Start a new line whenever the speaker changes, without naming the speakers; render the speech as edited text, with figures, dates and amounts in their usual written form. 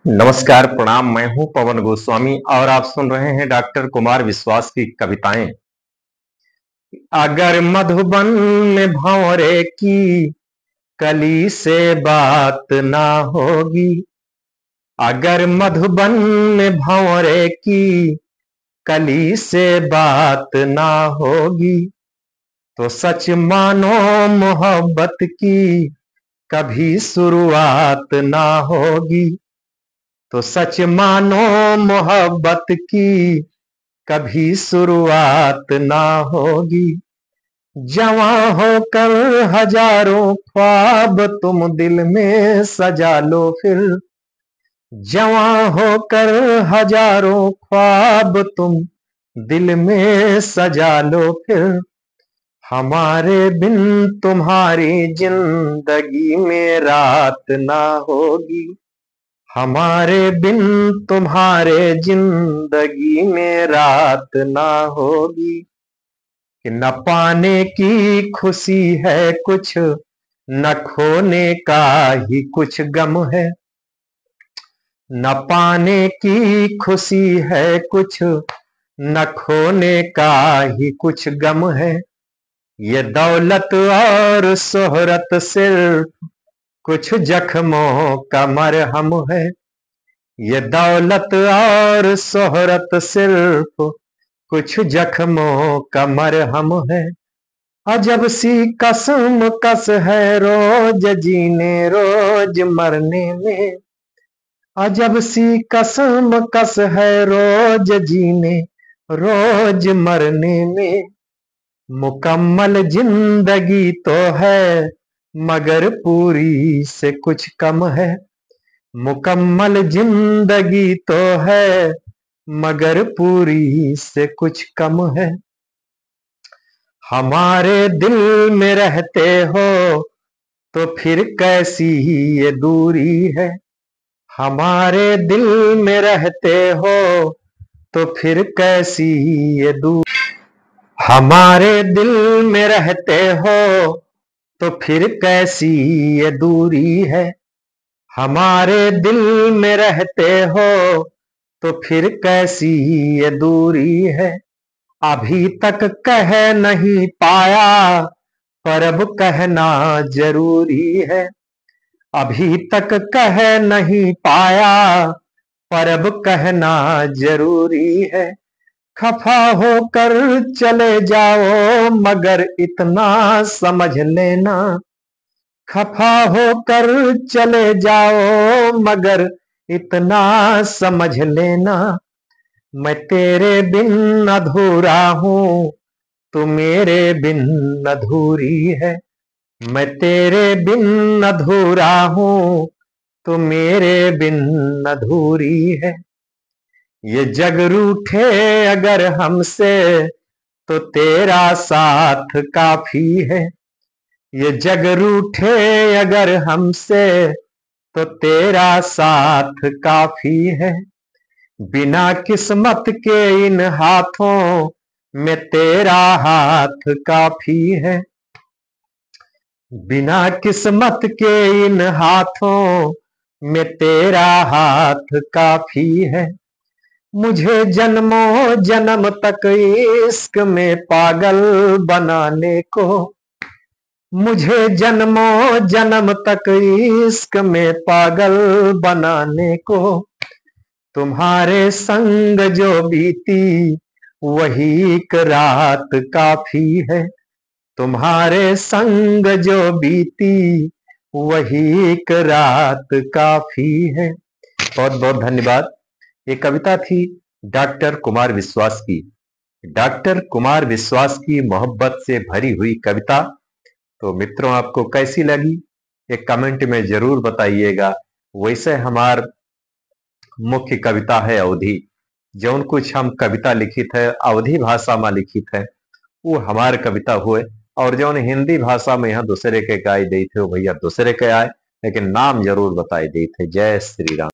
नमस्कार, प्रणाम। मैं हूं पवन गोस्वामी और आप सुन रहे हैं डॉक्टर कुमार विश्वास की कविताएं। अगर मधुबन में भंवरे की कली से बात ना होगी, अगर मधुबन में भंवरे की कली से बात ना होगी, तो सच मानो मोहब्बत की कभी शुरुआत ना होगी। तो सच मानो मोहब्बत की कभी शुरुआत ना होगी। जवां होकर हजारों ख्वाब तुम दिल में सजा लो फिर। जवां होकर हजारों ख्वाब तुम दिल में सजा लो फिर। हमारे बिन तुम्हारी जिंदगी में रात ना होगी। हमारे बिन तुम्हारे जिंदगी में रात ना होगी। कि न पाने की खुशी है कुछ, न खोने का ही कुछ गम है। न पाने की खुशी है कुछ, न खोने का ही कुछ गम है। ये दौलत और शोहरत सिर्फ कुछ जख्मों का मरहम है। ये दौलत और शोहरत सिर्फ कुछ जख्मों का मरहम है। अजब सी कसम कस है रोज जीने रोज मरने में। अजब सी कसम कस है रोज जीने रोज मरने में। मुकम्मल जिंदगी तो है मगर पूरी से कुछ कम है। मुकम्मल जिंदगी तो है मगर पूरी से कुछ कम है। हमारे दिल में रहते हो तो फिर कैसी ये दूरी है। हमारे दिल में रहते हो तो फिर कैसी ये दूरी। हमारे दिल में रहते हो तो फिर कैसी ये दूरी है। हमारे दिल में रहते हो तो फिर कैसी ये दूरी है। अभी तक कह नहीं पाया पर अब कहना जरूरी है। अभी तक कह नहीं पाया पर अब कहना जरूरी है। खफा होकर चले जाओ मगर इतना समझ लेना। खफा होकर चले जाओ मगर इतना समझ लेना। मैं तेरे बिन अधूरा हूँ, तू मेरे बिन अधूरी है। मैं तेरे बिन अधूरा हूँ, तू मेरे बिन अधूरी है। ये जग रूठे अगर हमसे तो तेरा साथ काफी है। ये जग रूठे अगर हमसे तो तेरा साथ काफी है। बिना किस्मत के इन हाथों में तेरा हाथ काफी है। बिना किस्मत के इन हाथों में तेरा हाथ काफी है। मुझे जन्मों जन्म तक इश्क में पागल बनाने को। मुझे जन्मों जन्म तक इश्क में पागल बनाने को। तुम्हारे संग जो बीती वही एक रात काफी है। तुम्हारे संग जो बीती वही एक रात काफी है। बहुत बहुत धन्यवाद। ये कविता थी डॉक्टर कुमार विश्वास की। डॉक्टर कुमार विश्वास की मोहब्बत से भरी हुई कविता। तो मित्रों, आपको कैसी लगी एक कमेंट में जरूर बताइएगा। वैसे हमार मुख्य कविता है अवधि। जौन कुछ हम कविता लिखित है अवधि भाषा में लिखित है वो हमार कविता हुए। और जौन हिंदी भाषा में यहाँ दूसरे के गाय दी थे वो भैया दूसरे के आए, लेकिन नाम जरूर बताए दी थे। जय श्री राम।